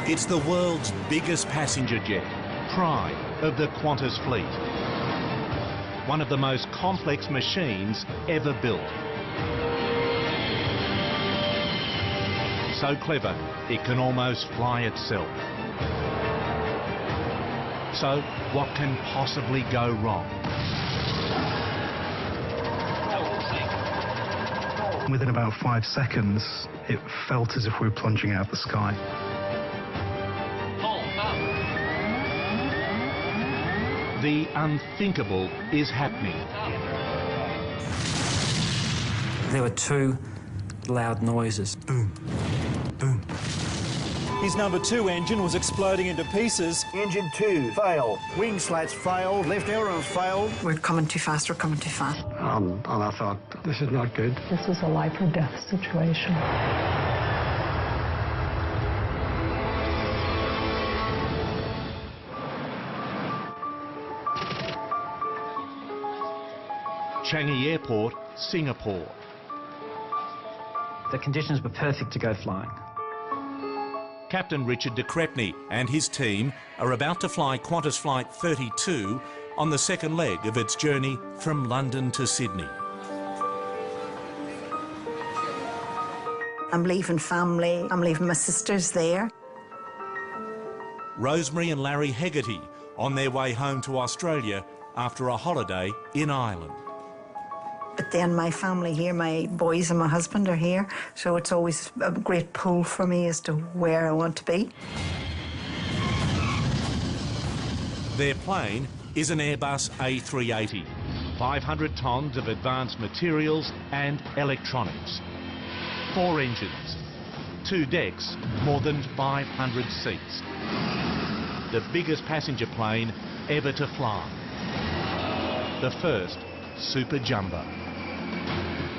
It's the world's biggest passenger jet, pride of the Qantas fleet. One of the most complex machines ever built. So clever, it can almost fly itself. So, what can possibly go wrong? Within about 5 seconds, it felt as if we were plunging out of the sky. The unthinkable is happening. There were two loud noises. Boom, boom. His number 2 engine was exploding into pieces. Engine 2 failed. Wing slats failed. Left ailerons failed. We're coming too fast, we're coming too fast. And I thought, this is not good. This was a life or death situation. Changi Airport, Singapore. The conditions were perfect to go flying. Captain Richard de Crespigny and his team are about to fly Qantas Flight 32 on the second leg of its journey from London to Sydney. I'm leaving family, I'm leaving my sisters there. Rosemary and Larry Hegarty on their way home to Australia after a holiday in Ireland. But then my family here, my boys and my husband are here, so it's always a great pull for me as to where I want to be. Their plane is an Airbus A380, 500 tonnes of advanced materials and electronics. 4 engines, 2 decks, more than 500 seats. The biggest passenger plane ever to fly. The first Super Jumbo.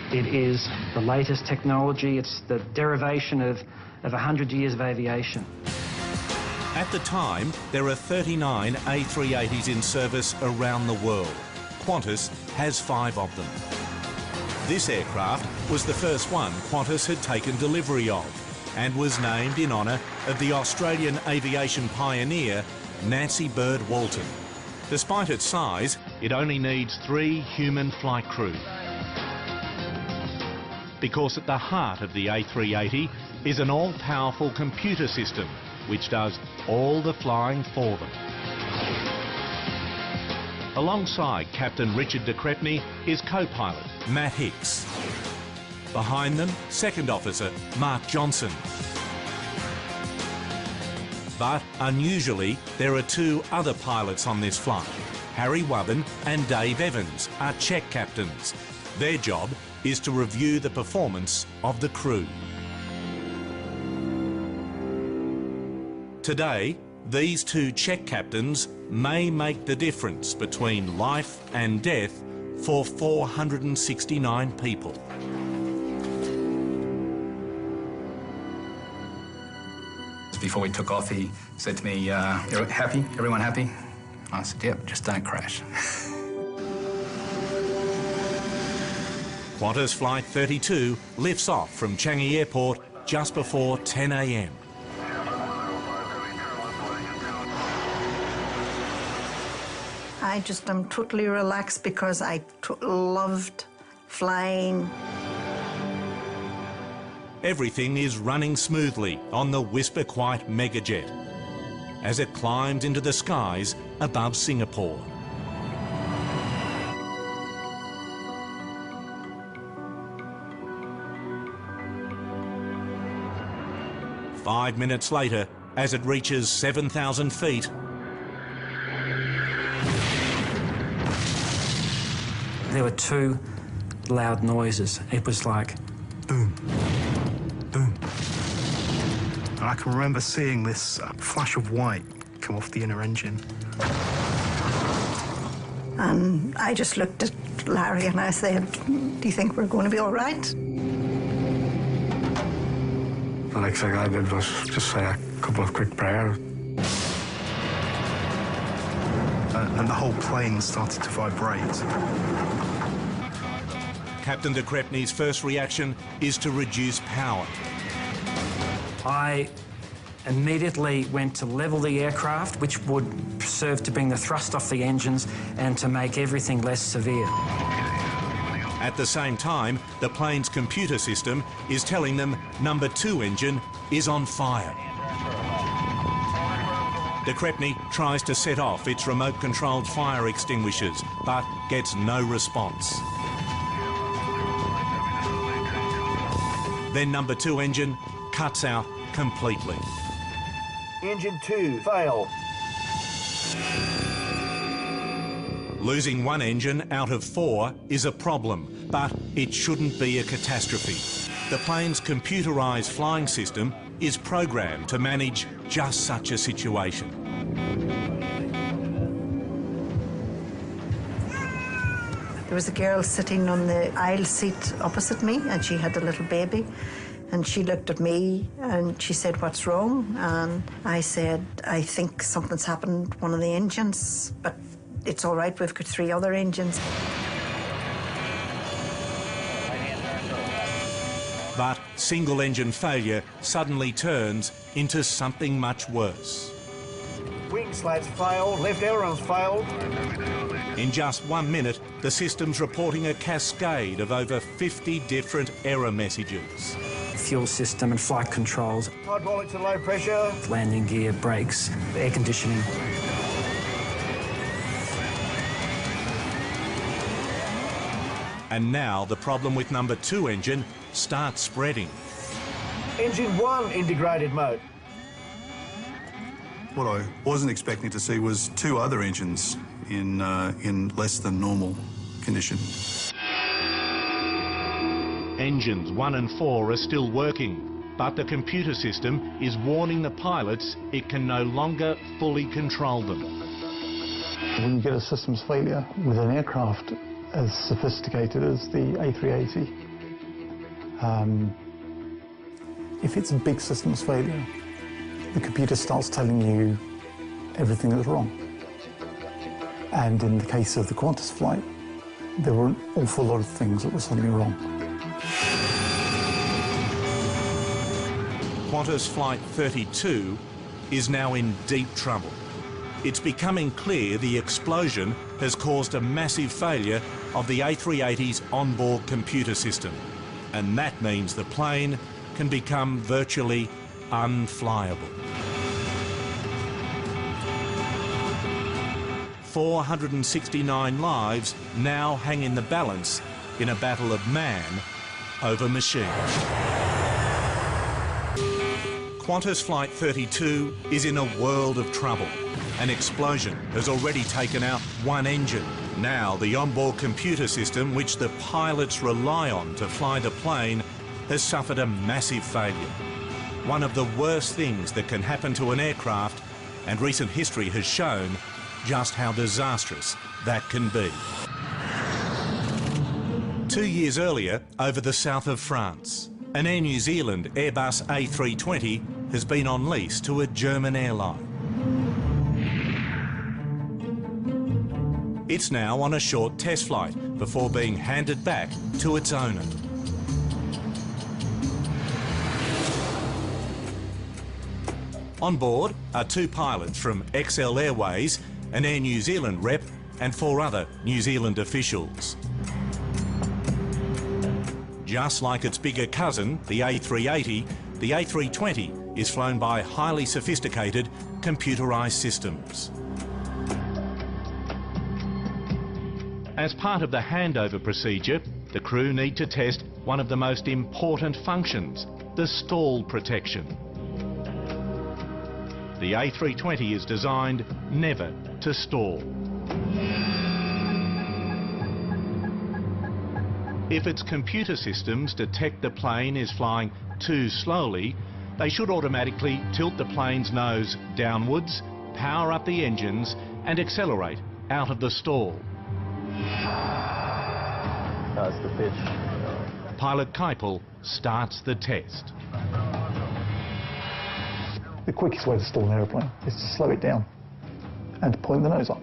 It is the latest technology. It's the derivation of 100 years of aviation. At the time, there are 39 A380s in service around the world. Qantas has 5 of them. This aircraft was the first one Qantas had taken delivery of and was named in honour of the Australian aviation pioneer Nancy Bird Walton. Despite its size, it only needs 3 human flight crew. Because at the heart of the A380 is an all-powerful computer system which does all the flying for them. Alongside Captain Richard de Crespigny is co-pilot Matt Hicks. Behind them, Second Officer Mark Johnson. But unusually, there are 2 other pilots on this flight. Harry Wubbin and Dave Evans are check captains. Their job is to review the performance of the crew. Today, these 2 check captains may make the difference between life and death for 469 people. Before we took off, he said to me, "You're happy? Everyone happy?" I said, "Yep, just don't crash." Qantas Flight 32 lifts off from Changi Airport just before 10 a.m. I just am totally relaxed because I loved flying. Everything is running smoothly on the Whisper Quiet megajet as it climbs into the skies above Singapore. Five minutes later, as it reaches 7,000 feet, There were 2 loud noises. It was like Boom, boom. And I can remember seeing this flash of white come off the inner engine. And I just looked at Larry and I said, "Do you think we're going to be all right?" The next thing I did was just say a couple of quick prayers. And the whole plane started to vibrate. Captain de Crespigny's first reaction is to reduce power. I immediately went to level the aircraft, which would serve to bring the thrust off the engines and to make everything less severe. At the same time, the plane's computer system is telling them number 2 engine is on fire. De Crespigny tries to set off its remote-controlled fire extinguishers, but gets no response. Then number 2 engine cuts out completely. Engine 2, fail. Losing 1 engine out of 4 is a problem, but it shouldn't be a catastrophe. The plane's computerised flying system is programmed to manage just such a situation. There was a girl sitting on the aisle seat opposite me, and she had a little baby. And she looked at me and she said, "What's wrong?" And I said, "I think something's happened, one of the engines, but it's all right, we've got 3 other engines." But single engine failure suddenly turns into something much worse. Wing slats failed, left ailerons failed. In just 1 minute, the system's reporting a cascade of over 50 different error messages. Fuel system and flight controls, Hydraulics at low pressure. landing gear, brakes, air conditioning. And now the problem with number 2 engine starts spreading. Engine 1, integrated mode. What I wasn't expecting to see was 2 other engines in less than normal condition. Engines 1 and 4 are still working, but the computer system is warning the pilots it can no longer fully control them. When you get a systems failure with an aircraft as sophisticated as the A380, if it's a big systems failure, the computer starts telling you everything that's wrong. And in the case of the Qantas flight, there were an awful lot of things that were suddenly wrong. Qantas Flight 32 is now in deep trouble. It's becoming clear the explosion has caused a massive failure of the A380's onboard computer system, and that means the plane can become virtually unflyable. 469 lives now hang in the balance in a battle of man over machine. Qantas Flight 32 is in a world of trouble. An explosion has already taken out 1 engine. Now the onboard computer system, which the pilots rely on to fly the plane, has suffered a massive failure. One of the worst things that can happen to an aircraft, and recent history has shown just how disastrous that can be. 2 years earlier, over the south of France, an Air New Zealand Airbus A320 has been on lease to a German airline. It's now on a short test flight before being handed back to its owner. On board are 2 pilots from XL Airways, an Air New Zealand rep, and 4 other New Zealand officials. Just like its bigger cousin, the A380, the A320 is flown by highly sophisticated computerised systems. As part of the handover procedure, the crew need to test one of the most important functions, the stall protection. The A320 is designed never to stall. If its computer systems detect the plane is flying too slowly, they should automatically tilt the plane's nose downwards, power up the engines and accelerate out of the stall. That's the pitch. Pilot Keipel starts the test. The quickest way to stall an aeroplane is to slow it down and to point the nose up.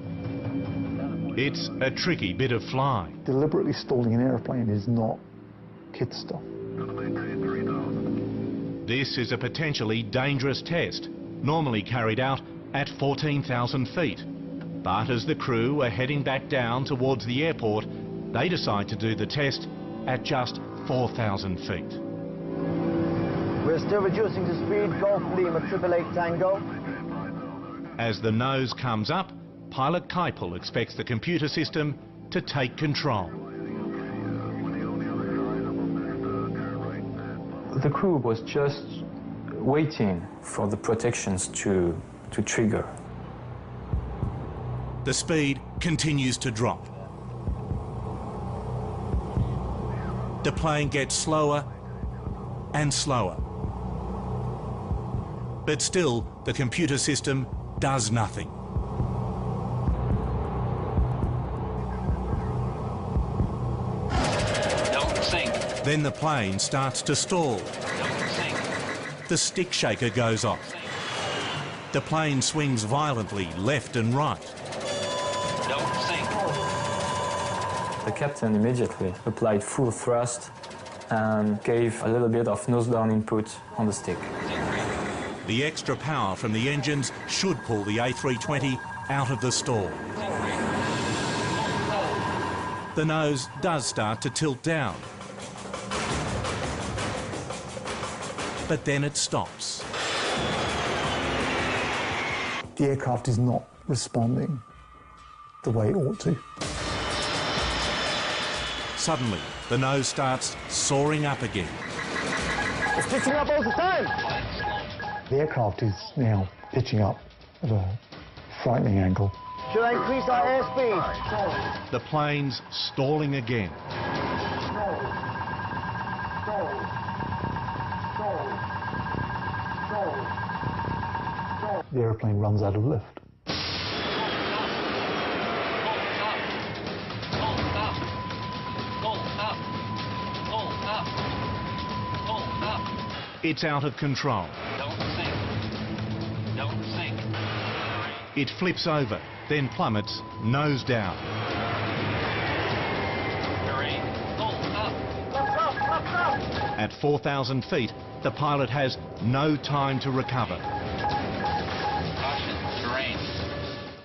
It's a tricky bit of flying. Deliberately stalling an aeroplane is not kid stuff. This is a potentially dangerous test, normally carried out at 14,000 feet. But as the crew are heading back down towards the airport, they decide to do the test at just 4,000 feet. We're still reducing the speed. Golf Lima 888 Tango. As the nose comes up, pilot Keipel expects the computer system to take control. The crew was just waiting for the protections to trigger. The speed continues to drop. The plane gets slower and slower. But still, the computer system does nothing. Don't sink. Then the plane starts to stall. Don't sink. The stick shaker goes off. The plane swings violently left and right. Don't sink. The captain immediately applied full thrust and gave a little bit of nose-down input on the stick. The extra power from the engines should pull the A320 out of the stall. The nose does start to tilt down. But then it stops. The aircraft is not responding the way it ought to. Suddenly, the nose starts soaring up again. It's pitching up all the time. The aircraft is now pitching up at a frightening angle. Should I increase our airspeed? The plane's stalling again. The airplane runs out of lift. It's out of control. Don't sink. Don't sink. It flips over, then plummets nose down. 3. Pull up. At 4,000 feet, the pilot has no time to recover. Caution. Terrain.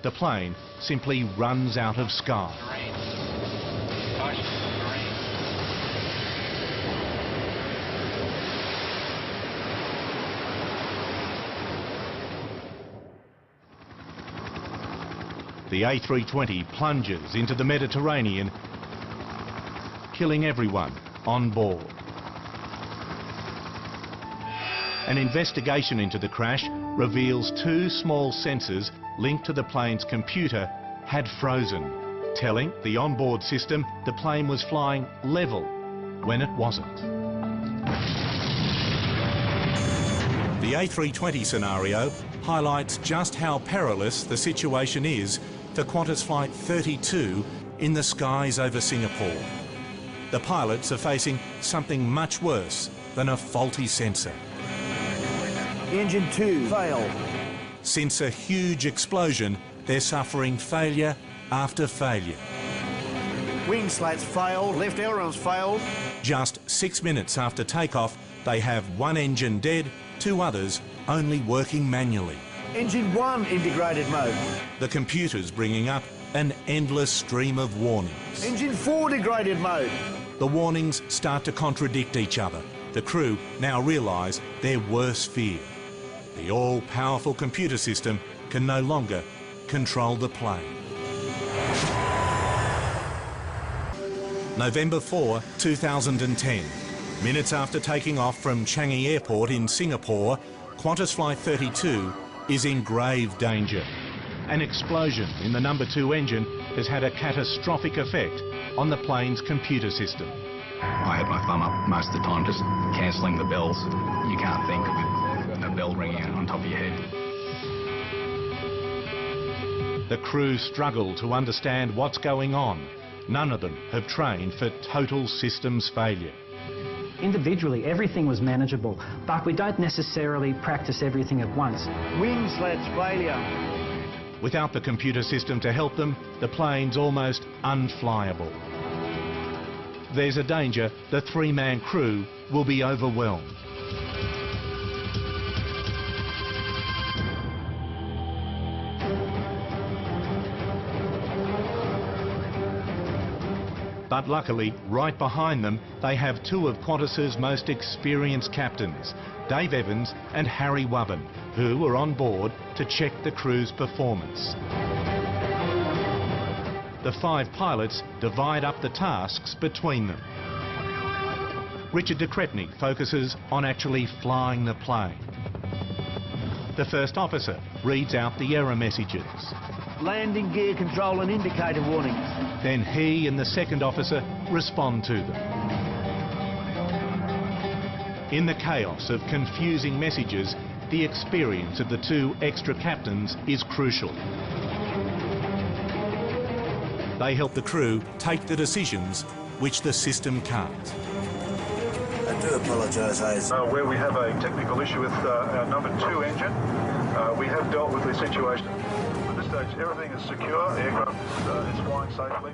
The plane simply runs out of sky. Terrain. Caution. Terrain. The A320 plunges into the Mediterranean, killing everyone on board. An investigation into the crash reveals 2 small sensors linked to the plane's computer had frozen, telling the onboard system the plane was flying level when it wasn't. The A320 scenario highlights just how perilous the situation is for Qantas Flight 32 in the skies over Singapore. The pilots are facing something much worse than a faulty sensor. Engine 2, fail. Since a huge explosion, they're suffering failure after failure. Wing slats failed, left ailerons failed. Just 6 minutes after takeoff, they have 1 engine dead, 2 others only working manually. Engine 1 in degraded mode. The computer's bringing up an endless stream of warnings. Engine 4 degraded mode. The warnings start to contradict each other. The crew now realise their worst fear. The all-powerful computer system can no longer control the plane. November 4, 2010. Minutes after taking off from Changi Airport in Singapore, Qantas Flight 32 is in grave danger. An explosion in the number 2 engine has had a catastrophic effect on the plane's computer system. I had my thumb up most of the time, just cancelling the bells. You can't think with a bell ringing on top of your head. The crew struggle to understand what's going on. None of them have trained for total systems failure. Individually, everything was manageable, but we don't necessarily practice everything at once. Wing slats failure. Without the computer system to help them, the plane's almost unflyable. There's a danger the 3-man crew will be overwhelmed. But luckily, right behind them, they have two of Qantas's most experienced captains, Dave Evans and Harry Wubben, who are on board to check the crew's performance. The 5 pilots divide up the tasks between them. Richard de Crespigny focuses on actually flying the plane. The first officer reads out the error messages. Landing gear control and indicator warnings. Then he and the second officer respond to them. In the chaos of confusing messages, the experience of the 2 extra captains is crucial. They help the crew take the decisions which the system can't. I do apologise, Hayes. Where we have a technical issue with our number 2 engine, we have dealt with the situation. At this stage, everything is secure. The aircraft is flying safely.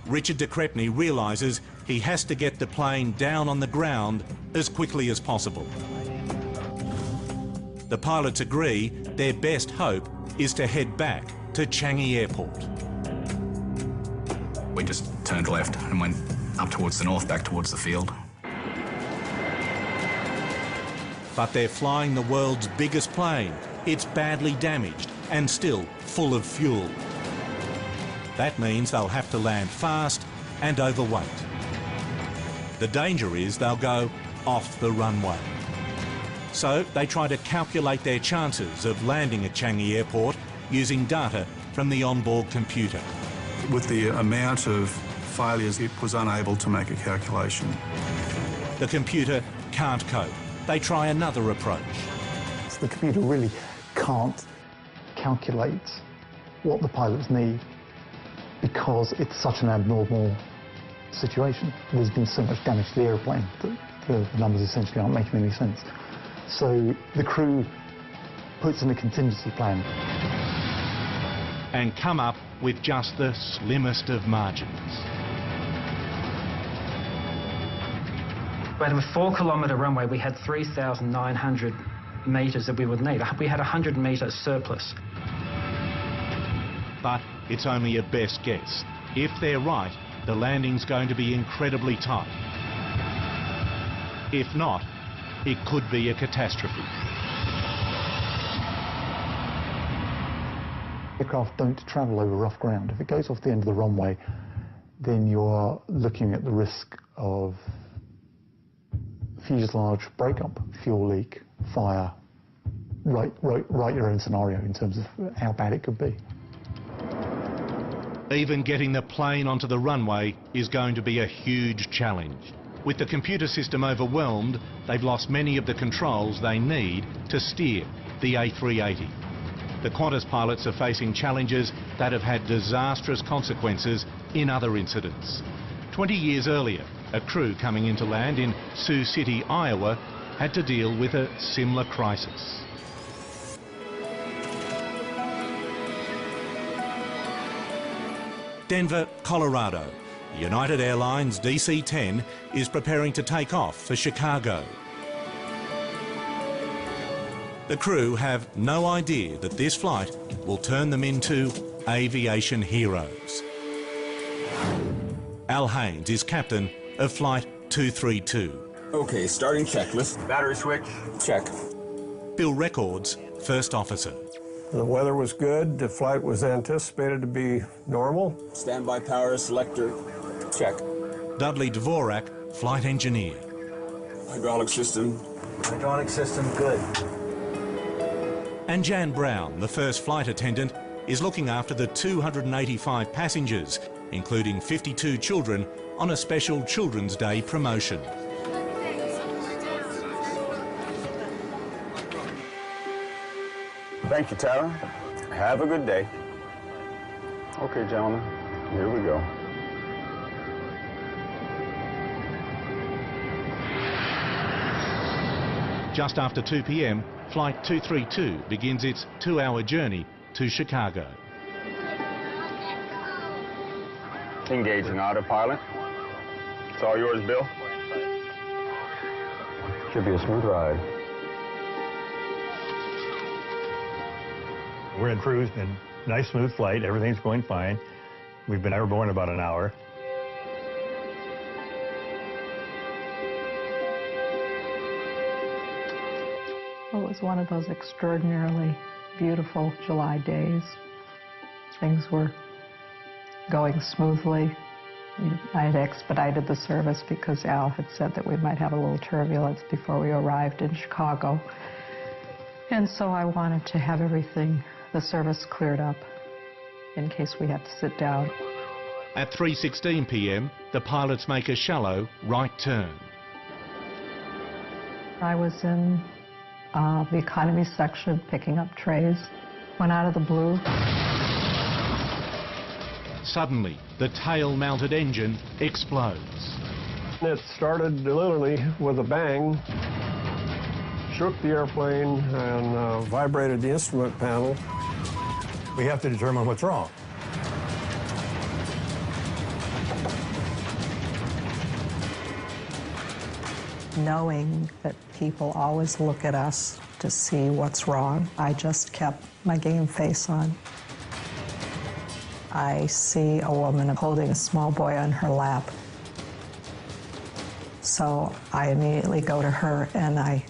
Richard de Crespigny realises he has to get the plane down on the ground as quickly as possible. The pilots agree their best hope is to head back to Changi Airport. We just turned left and went up towards the north, back towards the field. But they're flying the world's biggest plane. It's badly damaged and still full of fuel. That means they'll have to land fast and overweight. The danger is they'll go off the runway. So they try to calculate their chances of landing at Changi Airport using data from the onboard computer. With the amount of failures, it was unable to make a calculation. The computer can't cope. They try another approach. So the computer really can't calculate what the pilots need because it's such an abnormal situation. There's been so much damage to the aeroplane that the numbers essentially aren't making any sense. So the crew puts in a contingency plan. And come up with just the slimmest of margins. But with a 4-kilometre runway, we had 3,900 metres that we would need. We had a 100-metre surplus. But it's only a best guess. If they're right, the landing's going to be incredibly tight. If not, it could be a catastrophe. Aircraft don't travel over rough ground. If it goes off the end of the runway, then you're looking at the risk of fuselage breakup, fuel leak, fire. Write your own scenario in terms of how bad it could be. Even getting the plane onto the runway is going to be a huge challenge. With the computer system overwhelmed, they've lost many of the controls they need to steer the A380. The Qantas pilots are facing challenges that have had disastrous consequences in other incidents. 20 years earlier, a crew coming into land in Sioux City, Iowa, had to deal with a similar crisis. Denver, Colorado. United Airlines DC-10 is preparing to take off for Chicago. The crew have no idea that this flight will turn them into aviation heroes. Al Haynes is captain of Flight 232. Okay, starting checklist. Battery switch. Check. Bill Records, first officer. The weather was good. The flight was anticipated to be normal. Standby power selector. Check. Dudley Dvorak, flight engineer. Hydraulic system. Hydraulic system good. And Jan Brown, the first flight attendant, is looking after the 285 passengers, including 52 children, on a special Children's Day promotion. Thank you, Tara. Have a good day. Okay, gentlemen, here we go. Just after 2 p.m, Flight 232 begins its 2-hour journey to Chicago. Engaging autopilot. It's all yours, Bill. Should be a smooth ride. We're in cruise, and nice smooth flight, everything's going fine. We've been airborne about an hour. It was one of those extraordinarily beautiful July days. Things were going smoothly. I had expedited the service because Al had said that we might have a little turbulence before we arrived in Chicago. And so I wanted to have everything, the service cleared up in case we had to sit down. At 3:16 p.m, the pilots make a shallow right turn. I was in the economy section picking up trays. Went out of the blue. Suddenly, the tail-mounted engine explodes. It started literally with a bang, shook the airplane and vibrated the instrument panel. We have to determine what's wrong. Knowing that people always look at us to see what's wrong, I just kept my game face on. I see a woman holding a small boy on her lap. So I immediately go to her and I,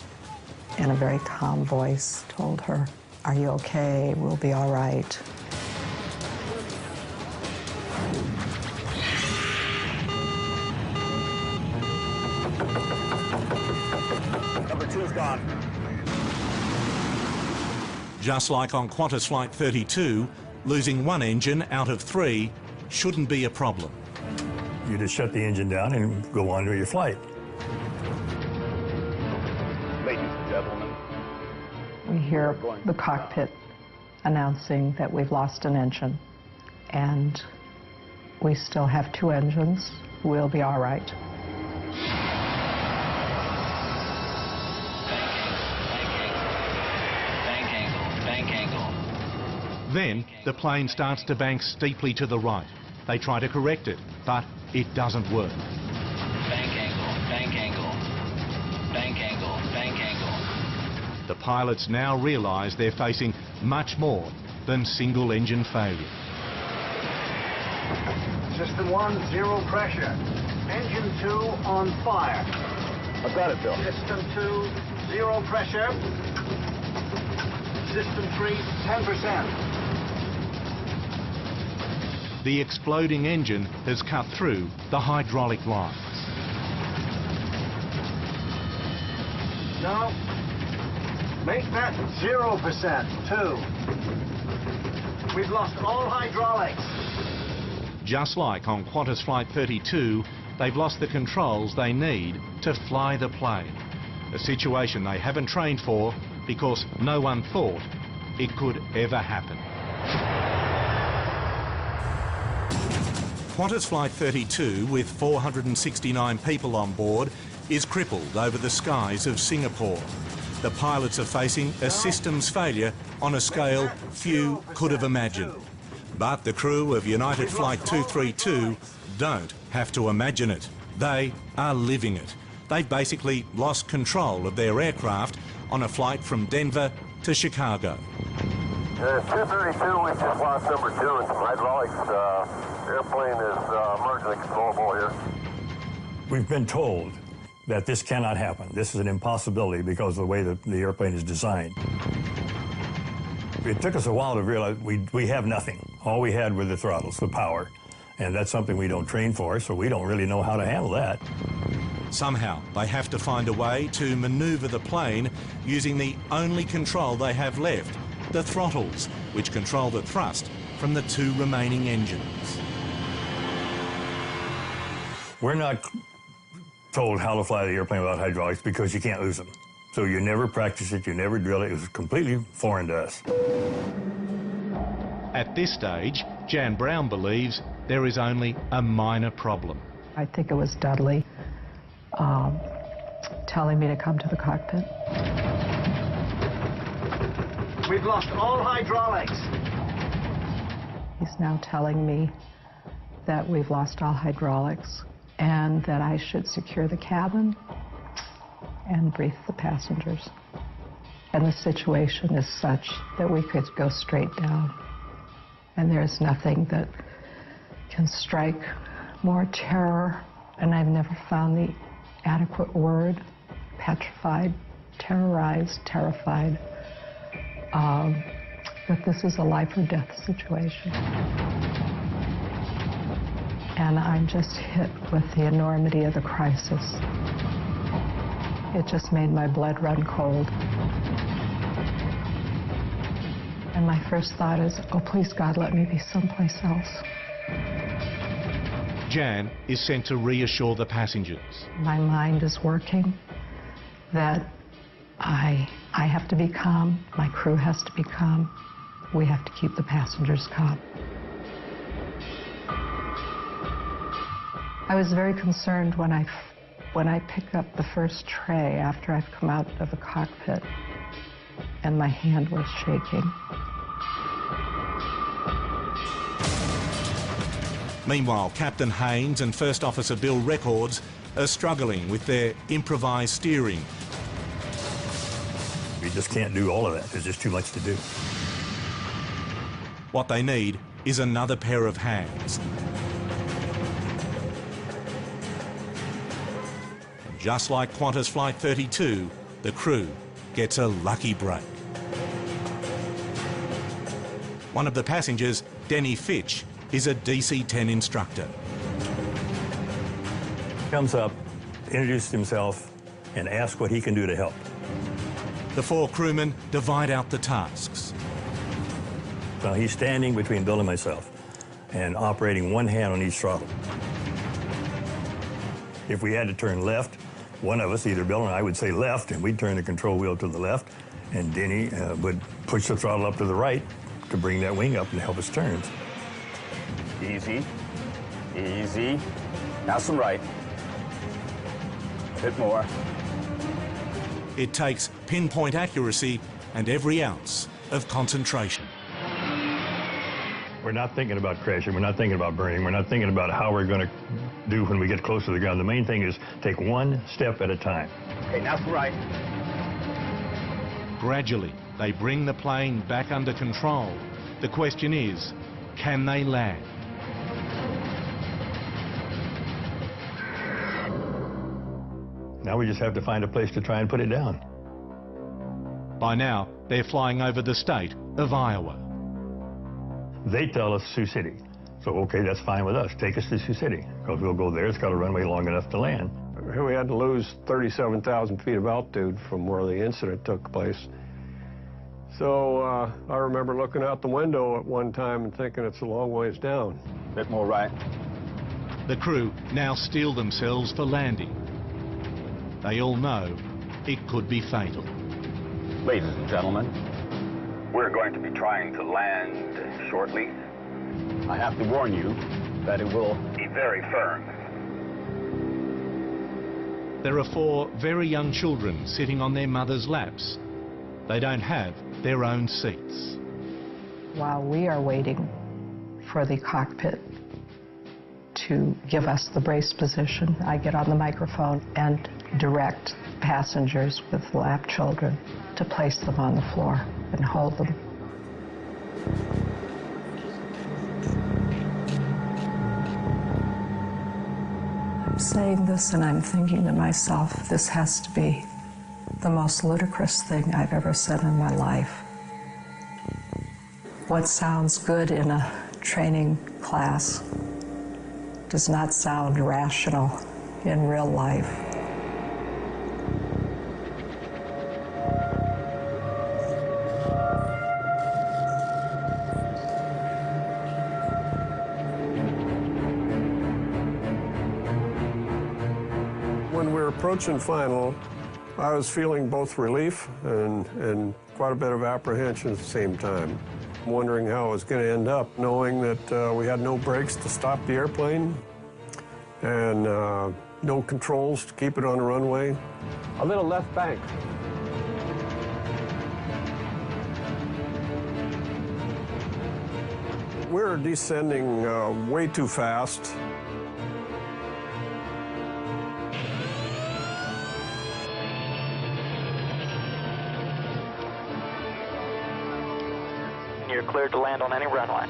in a very calm voice, told her, "Are you okay? We'll be all right." Number 2's gone. Just like on Qantas Flight 32, losing one engine out of 3 shouldn't be a problem. You just shut the engine down and go on with your flight. Ladies and gentlemen. We hear the cockpit announcing that we've lost an engine, and we still have 2 engines. We'll be all right. Then the plane starts to bank steeply to the right. They try to correct it, but it doesn't work. Bank angle, bank angle, bank angle, bank angle. The pilots now realise they're facing much more than single engine failure. System 1, 0 pressure. Engine 2 on fire. I've got it, Bill. System 2, 0 pressure. System 3, 10%. The exploding engine has cut through the hydraulic lines. Now, make that 0%, 2. We've lost all hydraulics. Just like on Qantas Flight 32, they've lost the controls they need to fly the plane. A situation they haven't trained for because no one thought it could ever happen. Qantas Flight 32, with 469 people on board, is crippled over the skies of Singapore. The pilots are facing a systems failure on a scale few could have imagined. But the crew of United Flight 232 don't have to imagine it. They are living it. They've basically lost control of their aircraft on a flight from Denver to Chicago. 232, we just lost number 2 and some hydraulics. Airplane is emergency controllable here. We've been told that this cannot happen. This is an impossibility because of the way that the airplane is designed. It took us a while to realize we have nothing. All we had were the throttles, the power. And that's something we don't train for, so we don't really know how to handle that. Somehow, they have to find a way to manoeuvre the plane using the only control they have left, the throttles, which control the thrust from the 2 remaining engines. We're not told how to fly the airplane without hydraulics because you can't lose them. So you never practice it, you never drill it. It was completely foreign to us. At this stage, Jan Brown believes there is only a minor problem. I think it was Dudley telling me to come to the cockpit. We've lost all hydraulics. He's now telling me that we've lost all hydraulics and that I should secure the cabin and brief the passengers. And the situation is such that we could go straight down. And there's nothing that can strike more terror, and I've never found the adequate word, petrified, terrorized, terrified, that this is a life or death situation. And I'm just hit with the enormity of the crisis. It just made my blood run cold. And my first thought is, oh, please, God, let me be someplace else. Jan is sent to reassure the passengers. My mind is working that I have to be calm, my crew has to be calm, we have to keep the passengers calm. I was very concerned when I picked up the first tray after I've come out of the cockpit and my hand was shaking. Meanwhile, Captain Haynes and First Officer Bill Records are struggling with their improvised steering. We just can't do all of that. There's just too much to do. What they need is another pair of hands. And just like Qantas Flight 32, the crew gets a lucky break. One of the passengers, Denny Fitch, is a DC-10 instructor. Comes up, introduces himself, and asks what he can do to help. The four crewmen divide out the tasks. So he's standing between Bill and myself and operating one hand on each throttle. If we had to turn left, one of us, either Bill or I, would say left, and we'd turn the control wheel to the left, and Denny would push the throttle up to the right to bring that wing up and help us turn. Easy, easy. Now some right. A bit more. It takes pinpoint accuracy and every ounce of concentration. We're not thinking about crashing. We're not thinking about burning. We're not thinking about how we're going to do when we get close to the ground. The main thing is take one step at a time. Okay, now some right. Gradually, they bring the plane back under control. The question is, can they land? Now we just have to find a place to try and put it down. By now, they're flying over the state of Iowa. They tell us Sioux City. So, okay, that's fine with us. Take us to Sioux City, because we'll go there. It's got a runway long enough to land. We had to lose 37,000 feet of altitude from where the incident took place. So I remember looking out the window at one time and thinking it's a long ways down. A bit more right. The crew now steel themselves for landing. They all know it could be fatal. Ladies and gentlemen, we're going to be trying to land shortly. I have to warn you that it will be very firm. There are four very young children sitting on their mothers' laps. They don't have their own seats. While we are waiting for the cockpit to give us the brace position, I get on the microphone and direct passengers with lap children to place them on the floor and hold them. I'm saying this and I'm thinking to myself, this has to be the most ludicrous thing I've ever said in my life. What sounds good in a training class does not sound rational in real life. When we were approaching final, I was feeling both relief and quite a bit of apprehension at the same time. Wondering how it was going to end up, knowing that we had no brakes to stop the airplane and no controls to keep it on the runway. A little left bank. We were descending way too fast. cleared to land on any runway.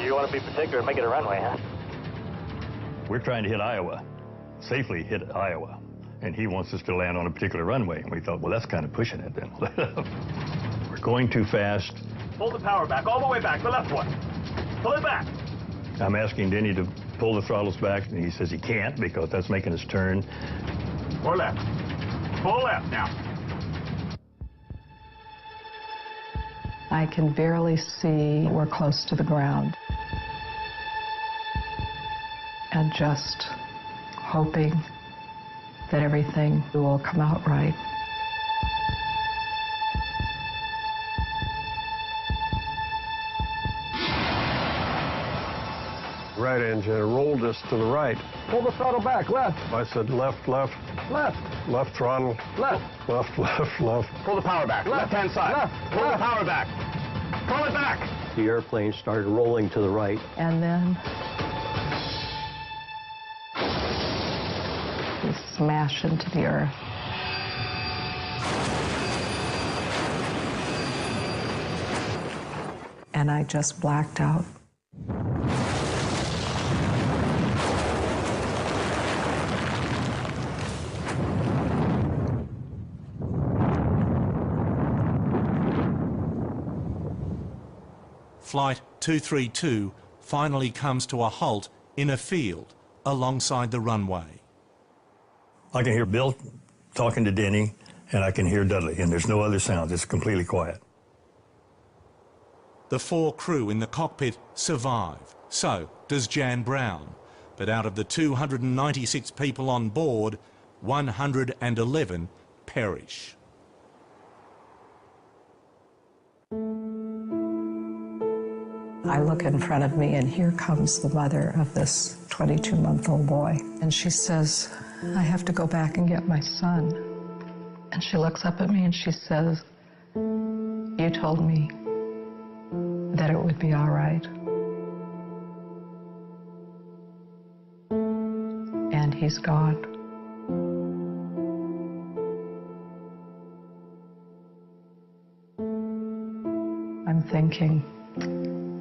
You want to be particular and make it a runway, huh? We're trying to hit Iowa, safely hit Iowa, and he wants us to land on a particular runway. And we thought, well, that's kind of pushing it then. We're going too fast. Pull the power back, all the way back, the left one. Pull it back. I'm asking Denny to pull the throttles back, and he says he can't because that's making us turn. Or left. Pull left now. I can barely see we're close to the ground. And just hoping that everything will come out right. Right engine rolled us to the right. Pull the throttle back, left. I said left, left. Left. Left throttle. Left. Left, left, left. Pull the power back, left-hand side. Left. Pull the power back. Pull it back. The airplane started rolling to the right. And then we smash into the earth. And I just blacked out. Flight 232 finally comes to a halt in a field alongside the runway. I can hear Bill talking to Denny, and I can hear Dudley, and there's no other sounds. It's completely quiet. The 4 crew in the cockpit survive. So does Jan Brown. But out of the 296 people on board, 111 perish. I look in front of me, and here comes the mother of this 22-month-old boy. And she says, I have to go back and get my son. And she looks up at me and she says, you told me that it would be all right. And he's gone. I'm thinking,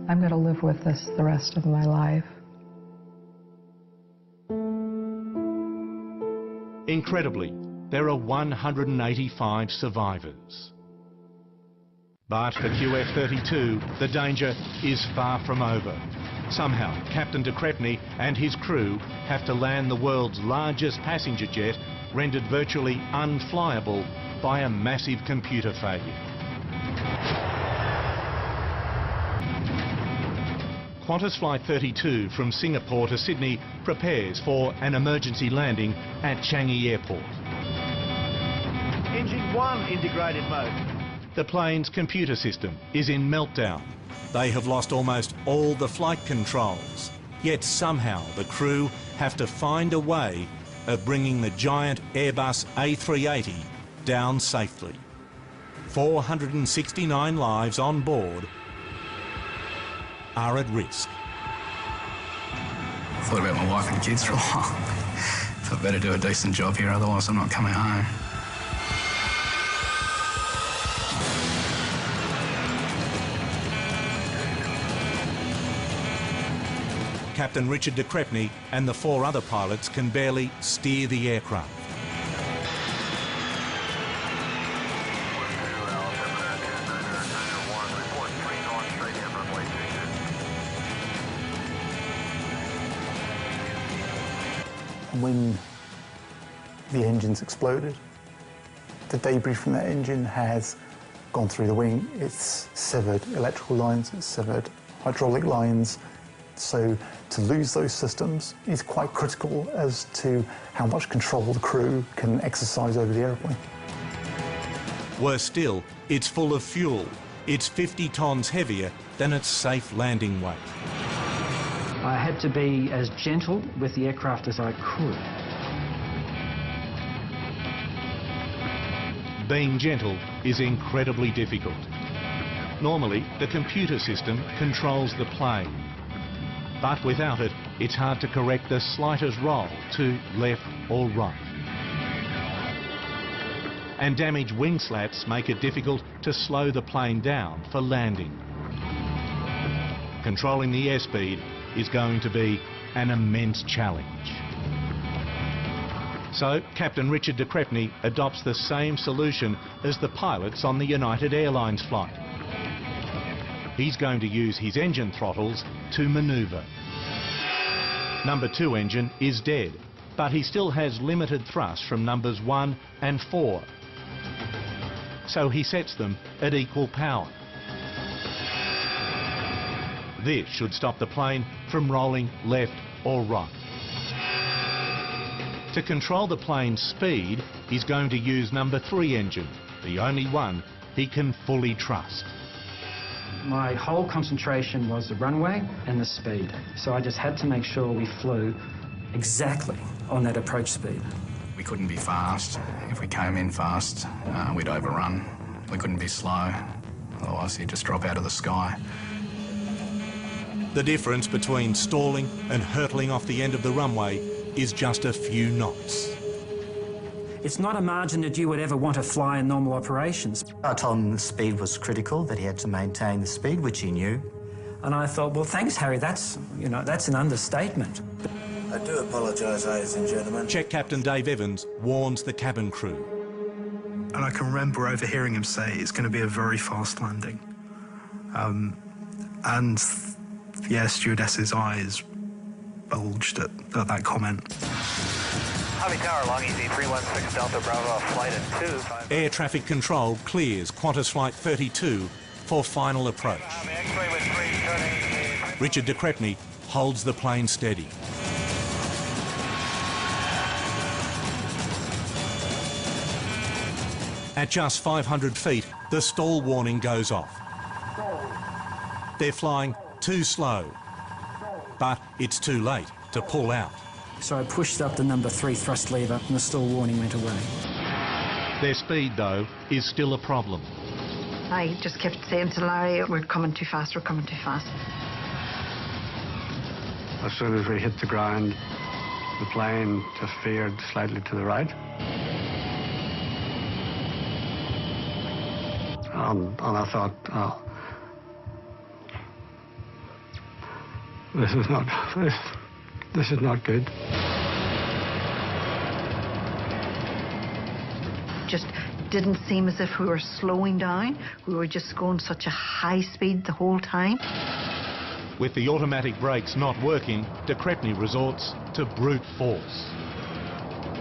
I'm going to live with this the rest of my life. Incredibly, there are 185 survivors. But for QF32, the danger is far from over. Somehow, Captain de Crepney and his crew have to land the world's largest passenger jet, rendered virtually unflyable by a massive computer failure. Qantas Flight 32 from Singapore to Sydney prepares for an emergency landing at Changi Airport. Engine 1 integrated mode. The plane's computer system is in meltdown. They have lost almost all the flight controls. Yet somehow the crew have to find a way of bringing the giant Airbus A380 down safely. 469 lives on board are at risk. I thought about my wife and kids for a while. Thought I'd better do a decent job here, otherwise I'm not coming home. Captain Richard de Crepney and the 4 other pilots can barely steer the aircraft. When the engine's exploded, the debris from that engine has gone through the wing. It's severed electrical lines, it's severed hydraulic lines. So to lose those systems is quite critical as to how much control the crew can exercise over the airplane. Worse still, it's full of fuel. It's 50 tonnes heavier than its safe landing weight. I had to be as gentle with the aircraft as I could. Being gentle is incredibly difficult. Normally, the computer system controls the plane. But without it, it's hard to correct the slightest roll to left or right. And damaged wing slats make it difficult to slow the plane down for landing. controlling the airspeed is going to be an immense challenge. So Captain Richard de Crespigny adopts the same solution as the pilots on the United Airlines flight. He's going to use his engine throttles to manoeuvre. Number 2 engine is dead, but he still has limited thrust from numbers 1 and 4. So he sets them at equal power. This should stop the plane from rolling left or right. To control the plane's speed, he's going to use number 3 engine, the only one he can fully trust. My whole concentration was the runway and the speed, so I just had to make sure we flew exactly on that approach speed. We couldn't be fast. If we came in fast, we'd overrun. We couldn't be slow, otherwise he'd just drop out of the sky. The difference between stalling and hurtling off the end of the runway is just a few knots. It's not a margin that you would ever want to fly in normal operations. I told him the speed was critical, that he had to maintain the speed, which he knew. And I thought, well, thanks, Harry, that's an understatement. I do apologise, ladies and gentlemen. Check Captain Dave Evans warns the cabin crew. And I can remember overhearing him say it's going to be a very fast landing. And the air stewardess's eyes bulged at that comment. Hobby Tower, Long Easy 316 Delta Bravo, flight at 2. Air traffic control clears Qantas Flight 32 for final approach. Richard de Crespigny holds the plane steady. At just 500 feet, the stall warning goes off. They're flying too slow, but it's too late to pull out. So I pushed up the number 3 thrust lever and the stall warning went away. Their speed, though, is still a problem. I just kept saying to Larry, we're coming too fast, we're coming too fast. As soon as we hit the ground, the plane just veered slightly to the right. And I thought, oh, this is not good. Just didn't seem as if we were slowing down. We were just going such a high speed the whole time. With the automatic brakes not working, de Crespigny resorts to brute force.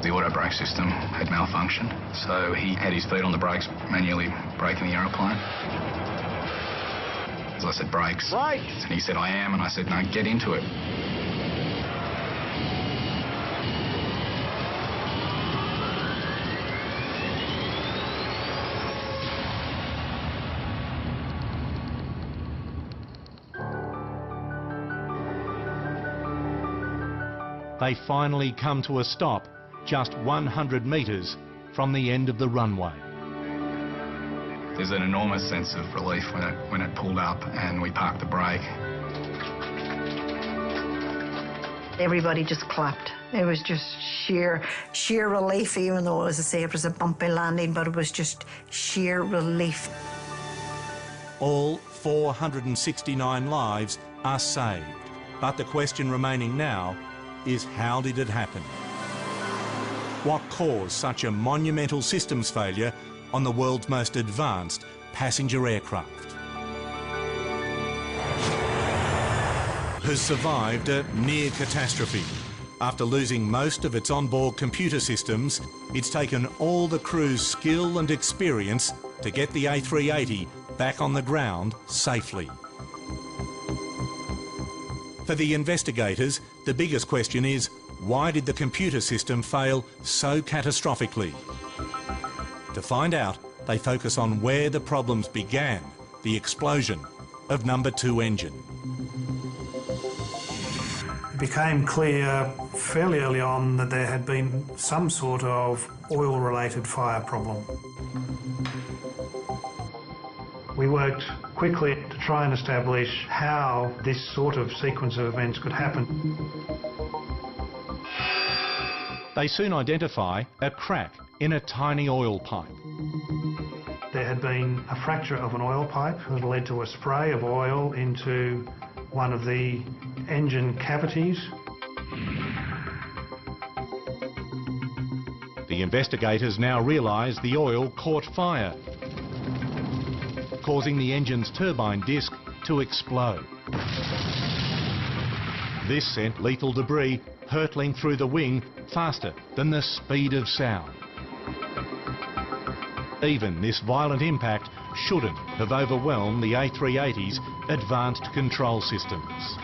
The auto brake system had malfunctioned, so he had his feet on the brakes, manually braking the aeroplane. As I said, brakes. Right. And he said, I am, and I said, no, get into it. They finally come to a stop just 100 metres from the end of the runway. There's an enormous sense of relief when it pulled up and we parked the brake. Everybody just clapped. It was just sheer relief, even though, as I say, it was a bumpy landing, but it was just sheer relief. All 469 lives are saved, but the question remaining now is, how did it happen? What caused such a monumental systems failure on the world's most advanced passenger aircraft? Has survived a near catastrophe. After losing most of its onboard computer systems, it's taken all the crew's skill and experience to get the A380 back on the ground safely. For the investigators, the biggest question is, why did the computer system fail so catastrophically? To find out, they focus on where the problems began, the explosion of number 2 engine. It became clear fairly early on that there had been some sort of oil-related fire problem. We worked quickly to try and establish how this sort of sequence of events could happen. They soon identify a crack in a tiny oil pipe. There had been a fracture of an oil pipe that led to a spray of oil into one of the engine cavities. The investigators now realise the oil caught fire, causing the engine's turbine disc to explode. This sent lethal debris hurtling through the wing faster than the speed of sound. Even this violent impact shouldn't have overwhelmed the A380's advanced control systems.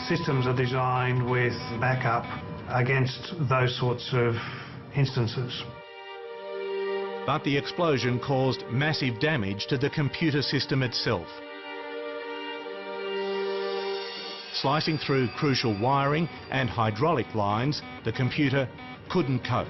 Systems are designed with backup against those sorts of instances. But the explosion caused massive damage to the computer system itself. Slicing through crucial wiring and hydraulic lines, the computer couldn't cope.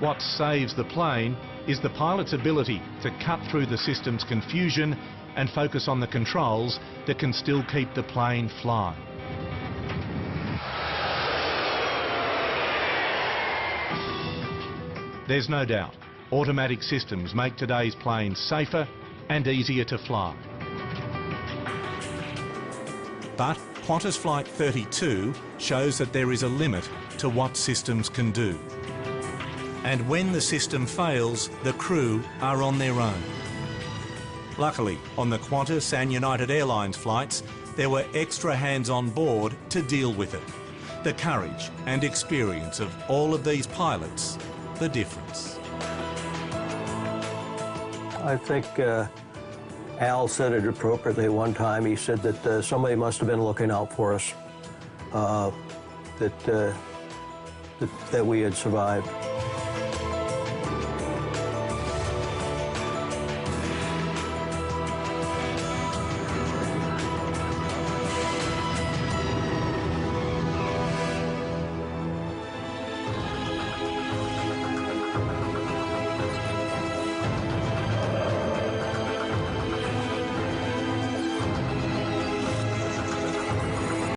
What saves the plane is the pilot's ability to cut through the system's confusion and focus on the controls that can still keep the plane flying. There's no doubt, automatic systems make today's planes safer and easier to fly. But Qantas Flight 32 shows that there is a limit to what systems can do. And when the system fails, the crew are on their own. Luckily, on the Qantas and United Airlines flights, there were extra hands on board to deal with it. The courage and experience of all of these pilots, the difference. I think Al said it appropriately one time. He said that somebody must have been looking out for us, that we had survived.